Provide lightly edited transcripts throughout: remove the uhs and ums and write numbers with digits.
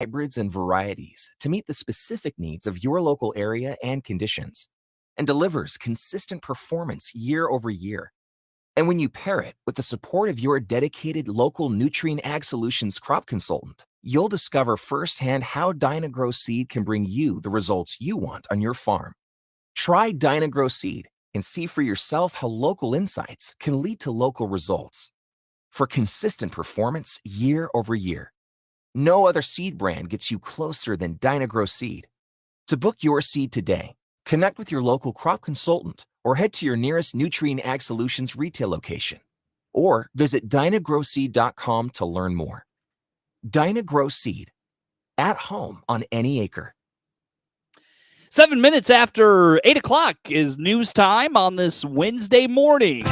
hybrids and varieties to meet the specific needs of your local area and conditions, and delivers consistent performance year over year. And when you pair it with the support of your dedicated local Nutrien Ag Solutions crop consultant, you'll discover firsthand how Dynagrow Seed can bring you the results you want on your farm. Try Dynagrow Seed and see for yourself how local insights can lead to local results. For consistent performance year over year, no other seed brand gets you closer than Dynagrow Seed. To book your seed today, connect with your local crop consultant or head to your nearest Nutrien Ag Solutions retail location, or visit dynagrowseed.com to learn more. Dynagrow Seed, at home on any acre. 7 minutes after 8 o'clock is news time on this Wednesday morning.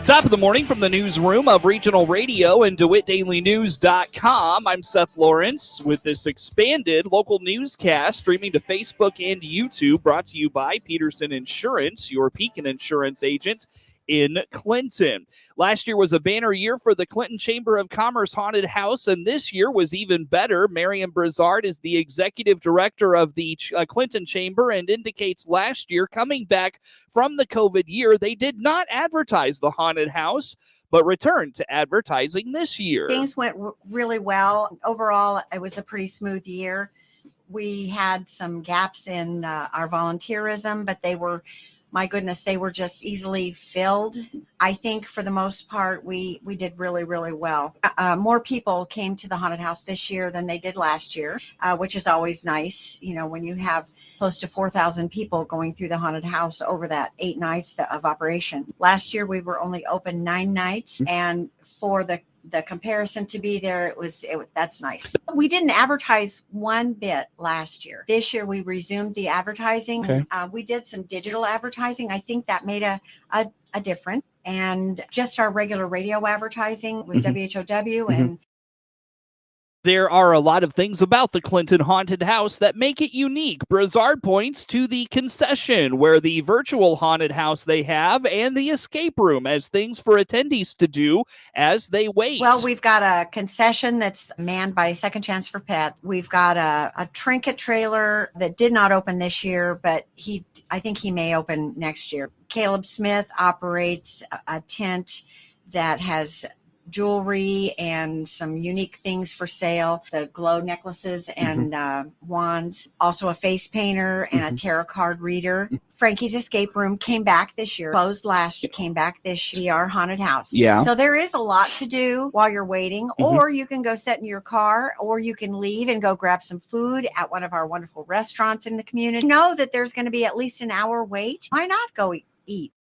Top of the morning from the newsroom of Regional Radio and DeWittDailyNews.com. I'm Seth Lawrence with this expanded local newscast streaming to Facebook and YouTube, brought to you by Peterson Insurance, your Pekin Insurance agent in Clinton. Last year was a banner year for the Clinton Chamber of Commerce Haunted House, and this year was even better. Marion Brizard is the executive director of the Clinton Chamber and indicates last year, coming back from the COVID year, they did not advertise the haunted house, but returned to advertising this year. Things went really well. Overall, it was a pretty smooth year. We had some gaps in our volunteerism, but they were, my goodness, they were just easily filled. I think for the most part, we did really, really well. More people came to the haunted house this year than they did last year, which is always nice. You know, when you have close to 4,000 people going through the haunted house over that 8 nights of operation. Last year, we were only open 9 nights, and for the comparison to be there, that's nice. We didn't advertise one bit last year. This year we resumed the advertising. Okay. We did some digital advertising. I think that made a difference. And just our regular radio advertising with WHOW and There are a lot of things about the Clinton Haunted House that make it unique. Brizard points to the concession, where the virtual haunted house they have, and the escape room as things for attendees to do as they wait. Well, we've got a concession that's manned by Second Chance for Pets. We've got a trinket trailer that did not open this year, but I think he may open next year. Caleb Smith operates a tent that has jewelry and some unique things for sale, the glow necklaces and wands, also a face painter and a tarot card reader. Frankie's Escape Room came back this year, closed last year, came back this year, our haunted house. Yeah. So there is a lot to do while you're waiting, or you can go sit in your car, or you can leave and go grab some food at one of our wonderful restaurants in the community. Know that there's going to be at least an hour wait. Why not go eat?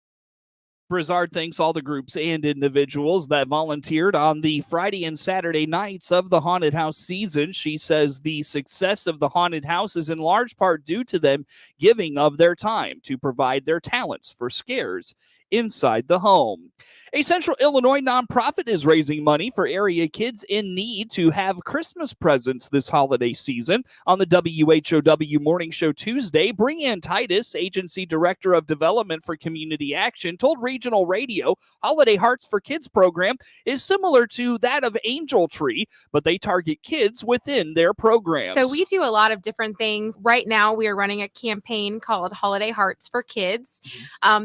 Brizard thanks all the groups and individuals that volunteered on the Friday and Saturday nights of the haunted house season. She says the success of the haunted house is in large part due to them giving of their time to provide their talents for scares inside the home. A Central Illinois nonprofit is raising money for area kids in need to have Christmas presents this holiday season. On the WHOW Morning Show Tuesday, Brianne Titus, Agency Director of Development for Community Action, told Regional Radio Holiday Hearts for Kids program is similar to that of Angel Tree, but they target kids within their programs. So we do a lot of different things. Right now, we are running a campaign called Holiday Hearts for Kids.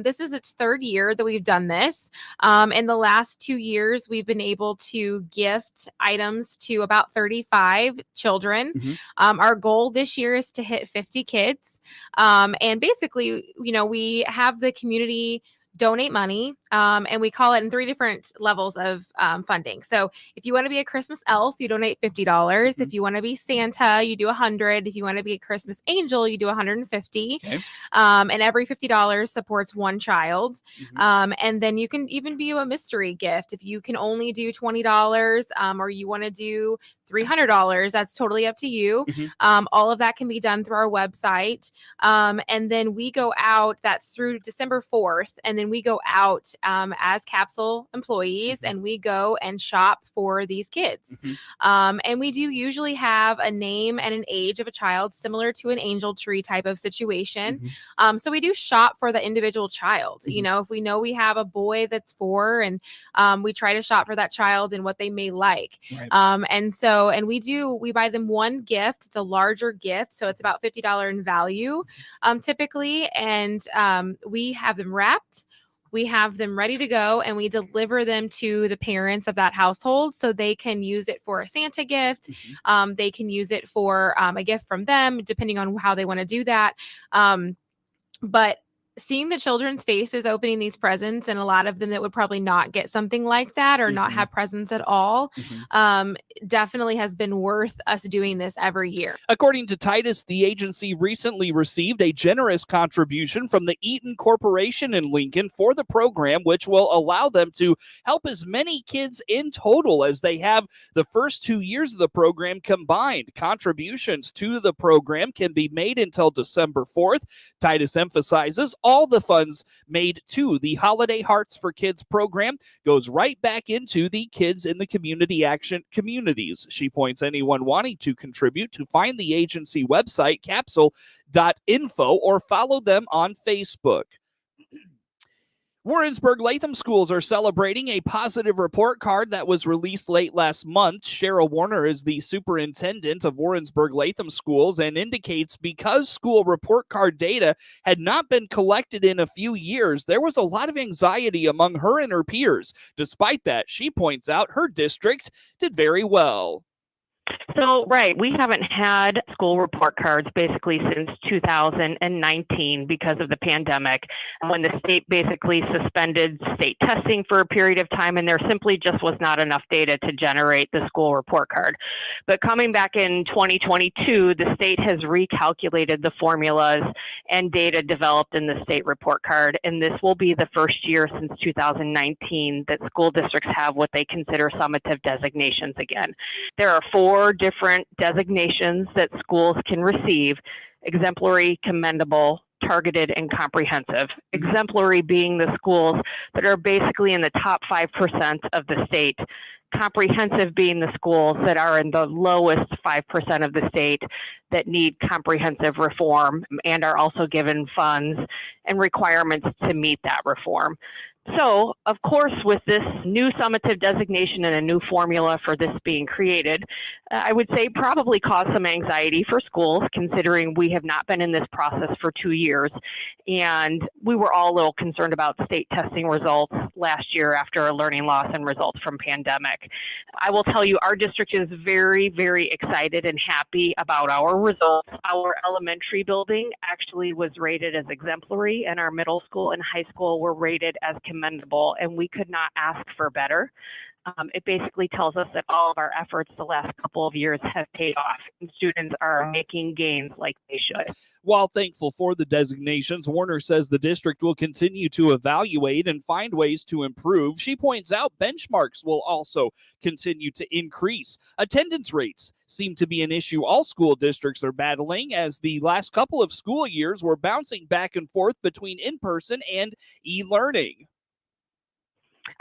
This is its 3rd year that we've done this. In the last 2 years, we've been able to gift items to about 35 children. Our goal this year is to hit 50 kids. And basically, you know, we have the community donate money, and we call it in 3 different levels of funding. So if you want to be a Christmas elf, you donate $50. If you want to be Santa, you do $100. If you want to be a Christmas angel, you do $150. Okay. And every $50 supports 1 child. And then you can even be a mystery gift. If you can only do $20, or you want to do $300, that's totally up to you. All of that can be done through our website. And then we go out, that's through December 4th. And then and we go out as Capsule employees, and we go and shop for these kids. And we do usually have a name and an age of a child, similar to an angel tree type of situation. So we do shop for the individual child. You know, if we know we have a boy that's 4, and we try to shop for that child and what they may like. And we buy them one gift. It's a larger gift, so it's about $50 in value typically, and we have them wrapped. We have them ready to go, and we deliver them to the parents of that household so they can use it for a Santa gift. They can use it for a gift from them, depending on how they want to do that. But seeing the children's faces opening these presents, and a lot of them that would probably not get something like that or not have presents at all, definitely has been worth us doing this every year. According to Titus, the agency recently received a generous contribution from the Eaton Corporation in Lincoln for the program, which will allow them to help as many kids in total as they have the first 2 years of the program combined. Contributions to the program can be made until December 4th. Titus emphasizes all the funds made to the Holiday Hearts for Kids program goes right back into the kids in the community action communities. She points anyone wanting to contribute to find the agency website, capsule.info, or follow them on Facebook. Warrensburg-Latham schools are celebrating a positive report card that was released late last month. Cheryl Warner is the superintendent of Warrensburg-Latham schools and indicates because school report card data had not been collected in a few years, there was a lot of anxiety among her and her peers. Despite that, she points out her district did very well. So, right, we haven't had school report cards basically since 2019 because of the pandemic, when the state basically suspended state testing for a period of time, and there simply just was not enough data to generate the school report card. But coming back in 2022, the state has recalculated the formulas and data developed in the state report card, and this will be the first year since 2019 that school districts have what they consider summative designations again. There are 4 different designations that schools can receive: exemplary, commendable, targeted, and comprehensive. Exemplary being the schools that are basically in the top 5% of the state. Comprehensive being the schools that are in the lowest 5% of the state that need comprehensive reform and are also given funds and requirements to meet that reform. So, of course, with this new summative designation and a new formula for this being created, I would say probably caused some anxiety for schools, considering we have not been in this process for 2 years. And we were all a little concerned about state testing results last year after a learning loss and results from pandemic. I will tell you, our district is very, very excited and happy about our results. Our elementary building actually was rated as exemplary, and our middle school and high school were rated as commendable, and we could not ask for better. It basically tells us that all of our efforts the last couple of years have paid off, and students are making gains like they should. While thankful for the designations, Warner says the district will continue to evaluate and find ways to improve. She points out benchmarks will also continue to increase. Attendance rates seem to be an issue all school districts are battling, as the last couple of school years were bouncing back and forth between in-person and e-learning.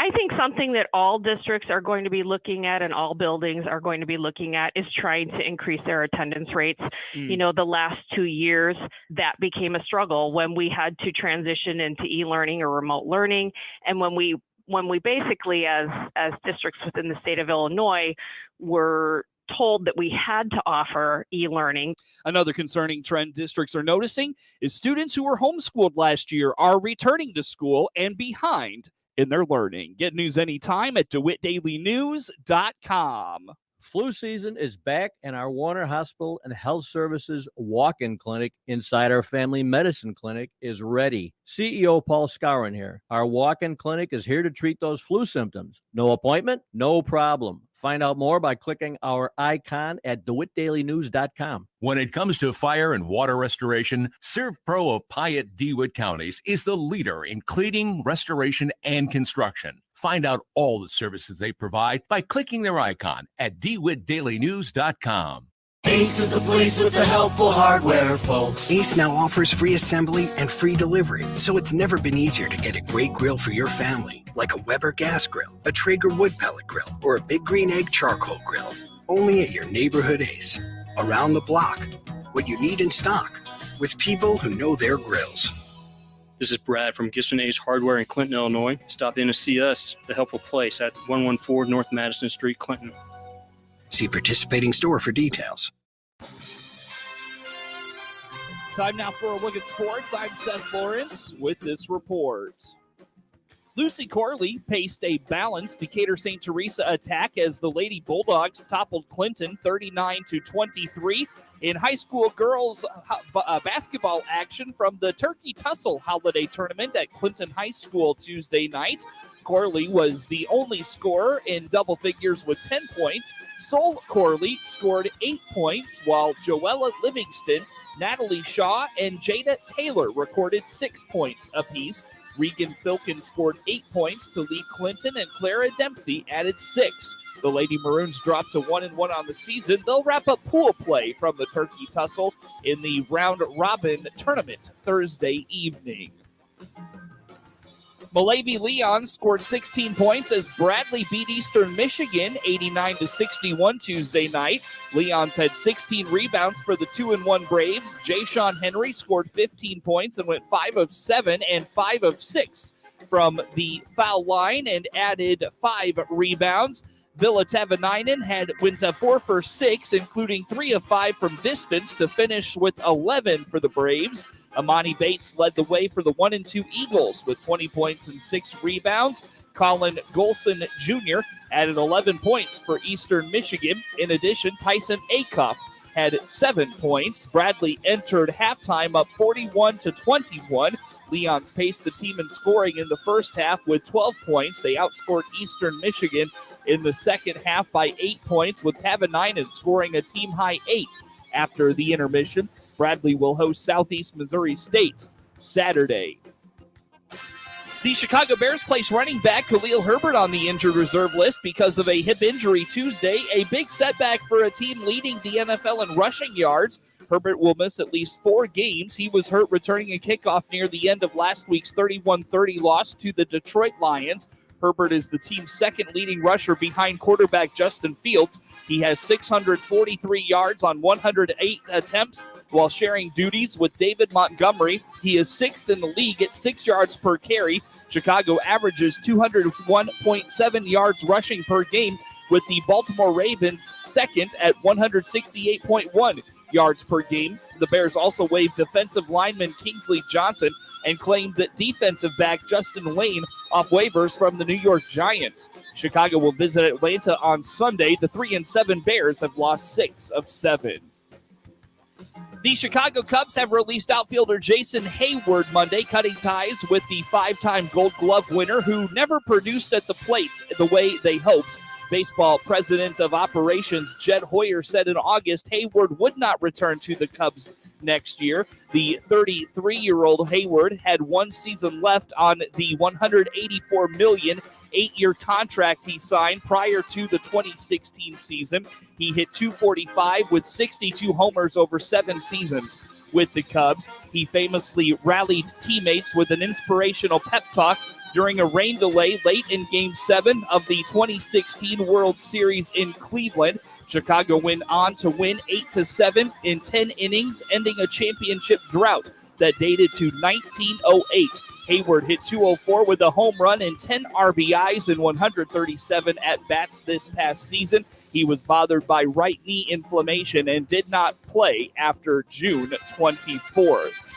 I think something that all districts are going to be looking at and all buildings are going to be looking at is trying to increase their attendance rates. You know, the last 2 years, that became a struggle when we had to transition into e-learning or remote learning. And when we basically, as districts within the state of Illinois, were told that we had to offer e-learning. Another concerning trend districts are noticing is students who were homeschooled last year are returning to school and behind in their learning. Get news anytime at DeWittDailyNews.com. Flu season is back, and our Warner Hospital and Health Services walk-in clinic inside our family medicine clinic is ready. CEO Paul Scourin here. Our walk-in clinic is here to treat those flu symptoms. No appointment? No problem. Find out more by clicking our icon at DeWittDailyNews.com. When it comes to fire and water restoration, ServPro of Piatt DeWitt counties is the leader in cleaning, restoration, and construction. Find out all the services they provide by clicking their icon at DeWittDailyNews.com. Ace is the place with the helpful hardware, folks. Ace now offers free assembly and free delivery, so it's never been easier to get a great grill for your family, like a Weber gas grill, a Traeger wood pellet grill, or a Big Green Egg charcoal grill. Only at your neighborhood Ace. Around the block. What you need in stock. With people who know their grills. This is Brad from Gibson Ace Hardware in Clinton, Illinois. Stop in to see us, the helpful place at 114 North Madison Street, Clinton. See participating store for details. Time now for a look at sports. I'm Seth Lawrence with this report. Lucy Corley paced a balanced Decatur St. Teresa attack as the Lady Bulldogs toppled Clinton 39-23 in high school girls basketball action from the Turkey Tussle Holiday Tournament at Clinton High School Tuesday night. Corley was the only scorer in double figures with 10 points. Sol Corley scored 8 points, while Joella Livingston, Natalie Shaw, and Jada Taylor recorded 6 points apiece. Regan Filkin scored 8 points to lead Clinton, and Clara Dempsey added 6. The Lady Maroons dropped to 1-1 on the season. They'll wrap up pool play from the Turkey Tussle in the round-robin tournament Thursday evening. Malavi Leon scored 16 points as Bradley beat Eastern Michigan 89-61 Tuesday night. Leon's had 16 rebounds for the 2-1 Braves. Jay-Sean Henry scored 15 points and went 5 of 7 and 5 of 6 from the foul line and added 5 rebounds. Villa Tavanainen went 4 for 6, including 3 of 5 from distance to finish with 11 for the Braves. Amani Bates led the way for the 1-2 Eagles with 20 points and 6 rebounds. Colin Golson Jr. added 11 points for Eastern Michigan. In addition, Tyson Acuff had 7 points. Bradley entered halftime up 41-21. Leons paced the team in scoring in the first half with 12 points. They outscored Eastern Michigan in the second half by 8 points, with Tavanainen scoring a team-high 8. After the intermission, Bradley will host Southeast Missouri State Saturday. The Chicago Bears placed running back Khalil Herbert on the injured reserve list because of a hip injury Tuesday, a big setback for a team leading the NFL in rushing yards. Herbert will miss at least 4 games. He was hurt returning a kickoff near the end of last week's 31-30 loss to the Detroit Lions. Herbert is the team's second leading rusher behind quarterback Justin Fields. He has 643 yards on 108 attempts while sharing duties with David Montgomery. He is 6th in the league at 6 yards per carry. Chicago averages 201.7 yards rushing per game, with the Baltimore Ravens second at 168.1 yards per game. The Bears also waived defensive lineman Kingsley Johnson and claimed that defensive back Justin Lane off waivers from the New York Giants. Chicago will visit Atlanta on Sunday. The 3-7 Bears have lost 6 of 7. The Chicago Cubs have released outfielder Jason Hayward Monday, cutting ties with the 5-time Gold Glove winner who never produced at the plate the way they hoped. Baseball president of operations Jed Hoyer said in August Hayward would not return to the Cubs next year. The 33-year-old Hayward had 1 season left on the $184 million 8-year contract he signed prior to the 2016 season. He hit .245 with 62 homers over 7 seasons with the Cubs. He famously rallied teammates with an inspirational pep talk during a rain delay late in Game 7 of the 2016 World Series in Cleveland. Chicago went on to win 8-7 in 10 innings, ending a championship drought that dated to 1908. Hayward hit .204 with a home run and 10 RBIs in 137 at-bats this past season. He was bothered by right knee inflammation and did not play after June 24th.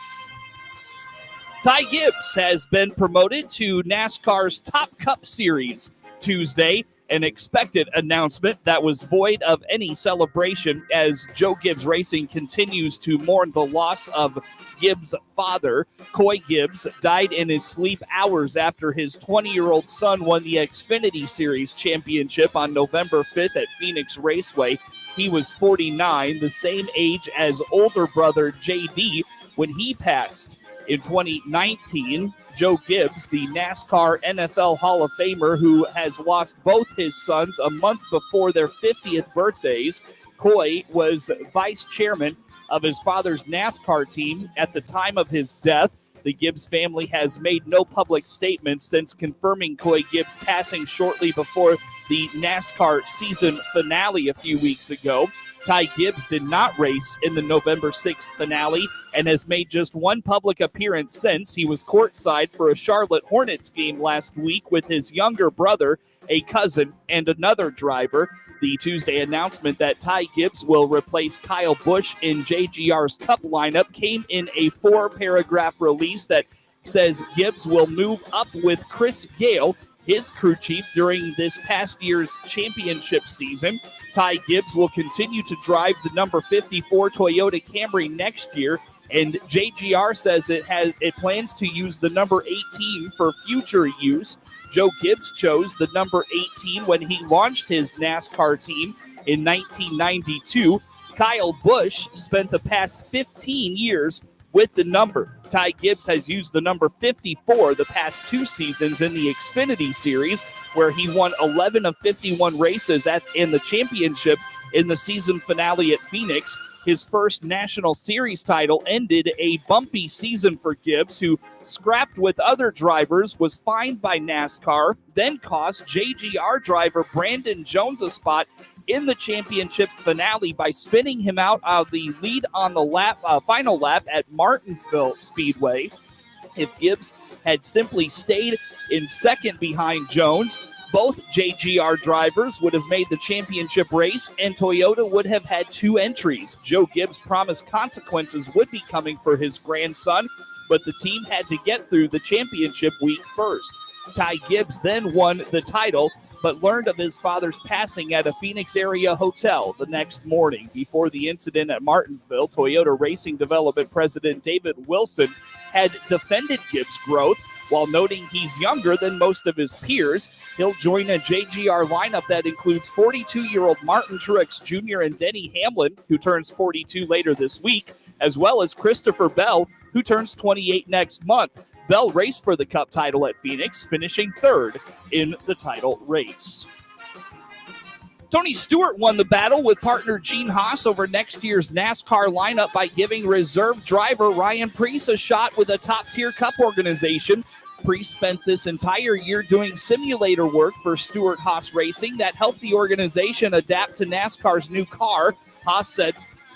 Ty Gibbs has been promoted to NASCAR's Top Cup Series Tuesday, an expected announcement that was void of any celebration as Joe Gibbs Racing continues to mourn the loss of Gibbs' father. Coy Gibbs died in his sleep hours after his 20-year-old son won the Xfinity Series championship on November 5th at Phoenix Raceway. He was 49, the same age as older brother JD when he passed. In 2019, Joe Gibbs, the NASCAR NFL Hall of Famer who has lost both his sons a month before their 50th birthdays, Coy was vice chairman of his father's NASCAR team at the time of his death. The Gibbs family has made no public statements since confirming Coy Gibbs' passing shortly before the NASCAR season finale a few weeks ago. Ty Gibbs did not race in the November 6th finale and has made just one public appearance since. He was courtside for a Charlotte Hornets game last week with his younger brother, a cousin, and another driver. The Tuesday announcement that Ty Gibbs will replace Kyle Busch in JGR's Cup lineup came in a 4-paragraph release that says Gibbs will move up with Chris Gale, his crew chief, during this past year's championship season. Ty Gibbs will continue to drive the number 54 Toyota Camry next year, and JGR says it plans to use the number 18 for future use. Joe Gibbs chose the number 18 when he launched his NASCAR team in 1992. Kyle Busch spent the past 15 years with the number. Ty Gibbs has used the number 54 the past 2 seasons in the Xfinity Series, where he won 11 of 51 races in the championship in the season finale at Phoenix. His first National Series title ended a bumpy season for Gibbs, who scrapped with other drivers, was fined by NASCAR, then cost JGR driver Brandon Jones a spot in the championship finale by spinning him out of the lead on the final lap at Martinsville Speedway. If Gibbs had simply stayed in second behind Jones, both JGR drivers would have made the championship race, and Toyota would have had 2 entries. Joe Gibbs promised consequences would be coming for his grandson, but the team had to get through the championship week first. Ty Gibbs then won the title, but learned of his father's passing at a Phoenix area hotel the next morning. Before the incident at Martinsville, Toyota Racing Development President David Wilson had defended Gibbs' growth while noting he's younger than most of his peers. He'll join a JGR lineup that includes 42-year-old Martin Truex Jr. and Denny Hamlin, who turns 42 later this week, as well as Christopher Bell, who turns 28 next month. Bell raced for the Cup title at Phoenix, finishing 3rd in the title race. Tony Stewart won the battle with partner Gene Haas over next year's NASCAR lineup by giving reserve driver Ryan Preece a shot with a top-tier Cup organization. Preece spent this entire year doing simulator work for Stewart Haas Racing that helped the organization adapt to NASCAR's new car. Haas said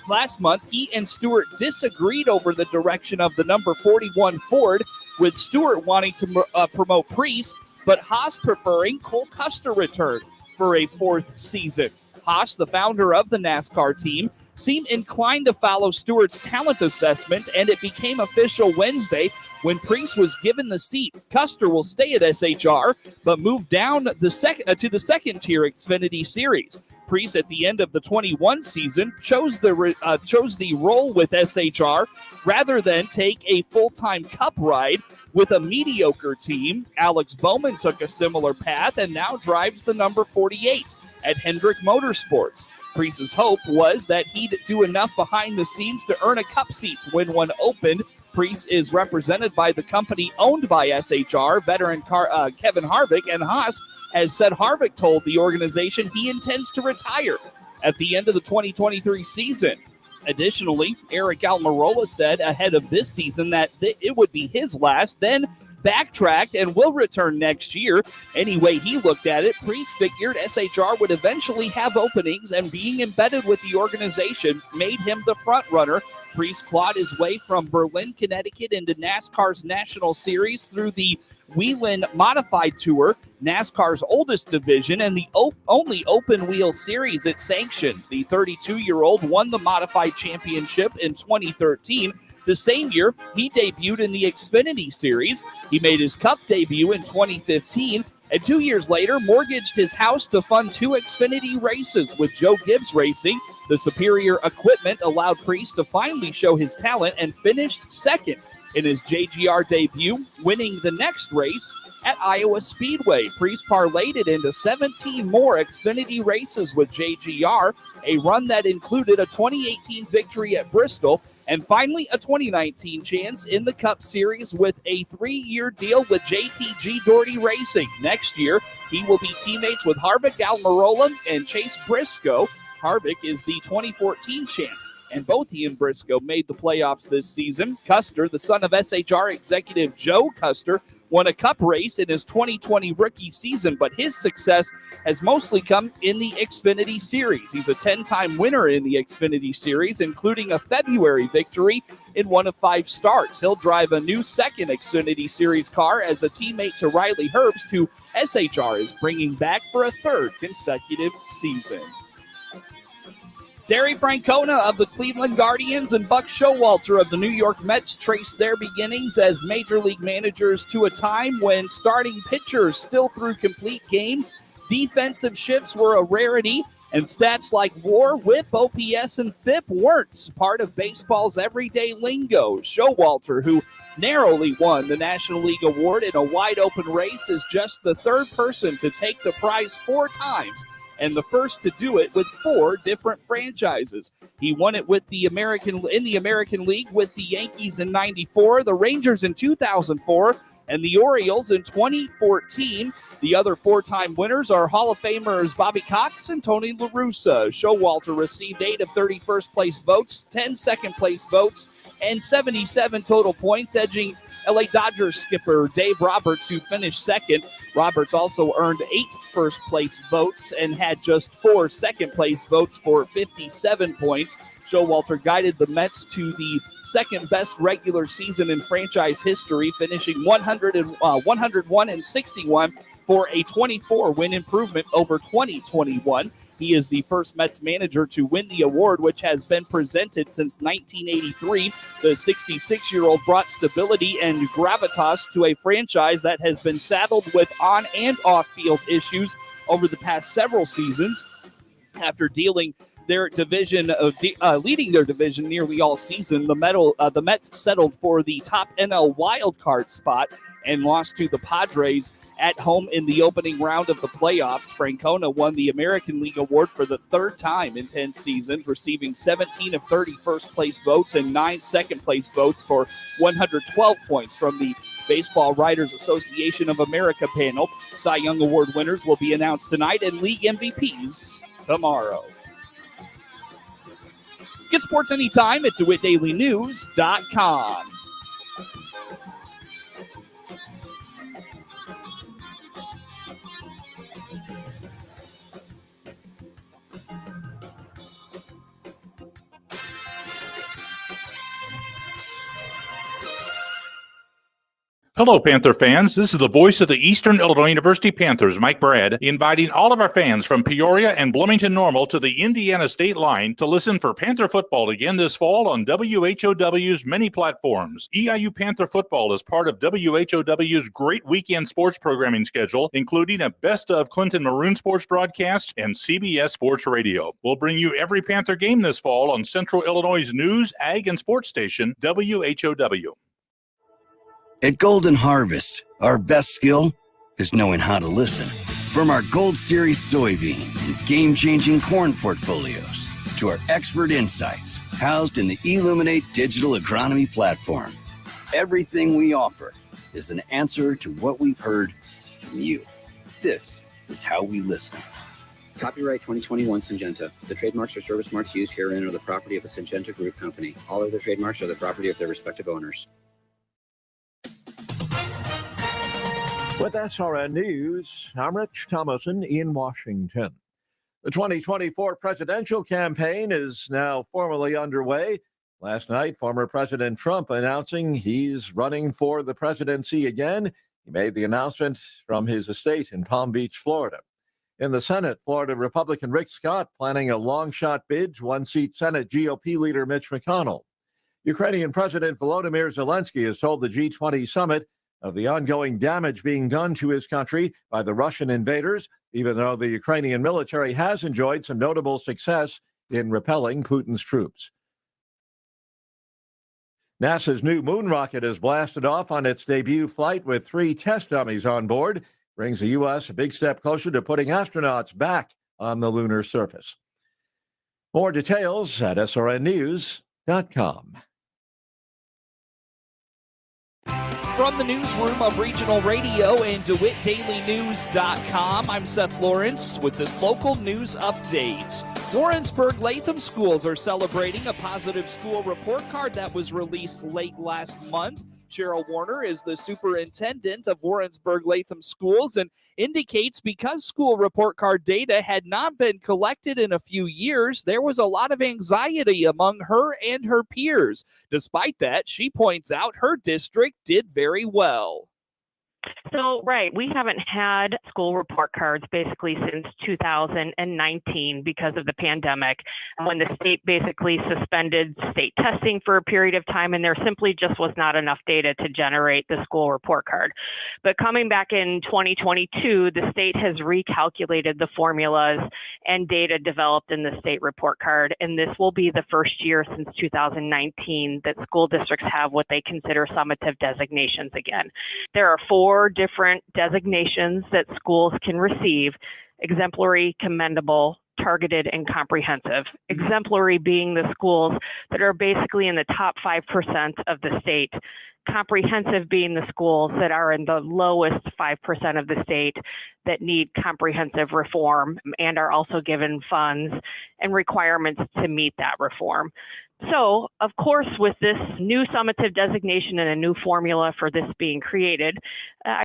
last month he and Stewart disagreed over the direction of the number 41 Ford, with Stewart wanting to promote Preece, but Haas preferring Cole Custer return for a 4th season. Haas, the founder of the NASCAR team, seemed inclined to follow Stewart's talent assessment, and it became official Wednesday when Preece was given the seat. Custer will stay at SHR, but move down to the second-tier Xfinity Series. Preece, at the end of the 21 season, chose the role with SHR rather than take a full-time Cup ride with a mediocre team. Alex Bowman took a similar path and now drives the number 48 at Hendrick Motorsports. Preece's hope was that he'd do enough behind the scenes to earn a Cup seat when one opened. Preece is represented by the company owned by SHR, veteran Kevin Harvick, and Haas has said Harvick told the organization he intends to retire at the end of the 2023 season. Additionally, Eric Almirola said ahead of this season that it would be his last, then backtracked and will return next year. Any way he looked at it, Preece figured SHR would eventually have openings, and being embedded with the organization made him the front runner. Preece clawed his way from Berlin, Connecticut into NASCAR's National Series through the Whelen Modified Tour, NASCAR's oldest division and the only open-wheel series it sanctions. The 32-year-old won the Modified Championship in 2013. The same year, he debuted in the Xfinity Series. He made his Cup debut in 2015, and 2 years later mortgaged his house to fund 2 Xfinity races with Joe Gibbs Racing. The superior equipment allowed Preece to finally show his talent and finished second in his JGR debut, winning the next race at Iowa Speedway. Preece parlayed it into 17 more Xfinity races with JGR, a run that included a 2018 victory at Bristol, and finally a 2019 chance in the Cup Series with a 3-year deal with JTG Doherty Racing. Next year, he will be teammates with Harvick, Almirola, and Chase Briscoe. Harvick is the 2014 champ, and both he and Briscoe made the playoffs this season. Custer, the son of SHR executive Joe Custer, won a cup race in his 2020 rookie season, but his success has mostly come in the Xfinity Series. He's a 10-time winner in the Xfinity Series, including a February victory in one of 5 starts. He'll drive a new second Xfinity Series car as a teammate to Riley Herbst, who SHR is bringing back for a 3rd consecutive season. Terry Francona of the Cleveland Guardians and Buck Showalter of the New York Mets traced their beginnings as major league managers to a time when starting pitchers still threw complete games, defensive shifts were a rarity, and stats like WAR, WHIP, OPS, and FIP weren't part of baseball's everyday lingo. Showalter, who narrowly won the National League Award in a wide-open race, is just the 3rd person to take the prize 4 times, and the first to do it with 4 different franchises. He won it with the American League with the Yankees in 94, the Rangers in 2004, and the Orioles in 2014. The other 4-time winners are Hall of Famers Bobby Cox and Tony La Russa. Showalter received 8 of 30 first-place votes, 10 second-place votes, and 77 total points, edging LA Dodgers skipper Dave Roberts, who finished second. Roberts also earned 8 first-place votes and had just 4 second-place votes for 57 points. Showalter guided the Mets to the second-best regular season in franchise history, finishing 101-61 for a 24-win improvement over 2021. He is the first Mets manager to win the award, which has been presented since 1983. The 66-year-old brought stability and gravitas to a franchise that has been saddled with on- and off-field issues over the past several seasons. After leading their division nearly all season, the Mets settled for the top NL wildcard spot and lost to the Padres at home in the opening round of the playoffs. Francona won the American League Award for the 3rd time in 10 seasons, receiving 17 of 30 first-place votes and 9 second-place votes for 112 points from the Baseball Writers Association of America panel. Cy Young Award winners will be announced tonight and league MVPs tomorrow. Get sports anytime at DeWittDailyNews.com. Hello, Panther fans. This is the voice of the Eastern Illinois University Panthers, Mike Brad, inviting all of our fans from Peoria and Bloomington Normal to the Indiana state line to listen for Panther football again this fall on WHOW's many platforms. EIU Panther football is part of WHOW's great weekend sports programming schedule, including a Best of Clinton Maroon sports broadcast and CBS Sports Radio. We'll bring you every Panther game this fall on Central Illinois' news, ag, and sports station, WHOW. At Golden Harvest, our best skill is knowing how to listen. From our Gold Series soybean and game-changing corn portfolios to our expert insights housed in the Illuminate digital agronomy platform, everything we offer is an answer to what we've heard from you. This is how we listen. Copyright 2021 Syngenta. The trademarks or service marks used herein are the property of the Syngenta Group Company. All other trademarks are the property of their respective owners. With SRN News, I'm Rich Thomason in Washington. The 2024 presidential campaign is now formally underway. Last night, former President Trump announcing he's running for the presidency again. He made the announcement from his estate in Palm Beach, Florida. In the Senate, Florida Republican Rick Scott planning a long-shot bid to one-seat Senate GOP leader Mitch McConnell. Ukrainian President Volodymyr Zelensky has told the G20 summit of the ongoing damage being done to his country by the Russian invaders, even though the Ukrainian military has enjoyed some notable success in repelling Putin's troops. NASA's new moon rocket has blasted off on its debut flight with 3 test dummies on board, brings the U.S. a big step closer to putting astronauts back on the lunar surface. More details at srnnews.com. From the newsroom of Regional Radio and DeWittDailyNews.com, I'm Seth Lawrence with this local news update. Warrensburg-Latham schools are celebrating a positive school report card that was released late last month. Cheryl Warner is the superintendent of Warrensburg-Latham schools and indicates because school report card data had not been collected in a few years, there was a lot of anxiety among her and her peers. Despite that, she points out her district did very well. So, right, we haven't had school report cards basically since 2019 because of the pandemic, when the state basically suspended state testing for a period of time, and there simply just was not enough data to generate the school report card. But coming back in 2022, the state has recalculated the formulas and data developed in the state report card, and this will be the first year since 2019 that school districts have what they consider summative designations again. There are 4 different designations that schools can receive: exemplary, commendable, targeted, and comprehensive. Exemplary being the schools that are basically in the top 5% of the state. Comprehensive being the schools that are in the lowest 5% of the state that need comprehensive reform and are also given funds and requirements to meet that reform. So, of course, with this new summative designation and a new formula for this being created,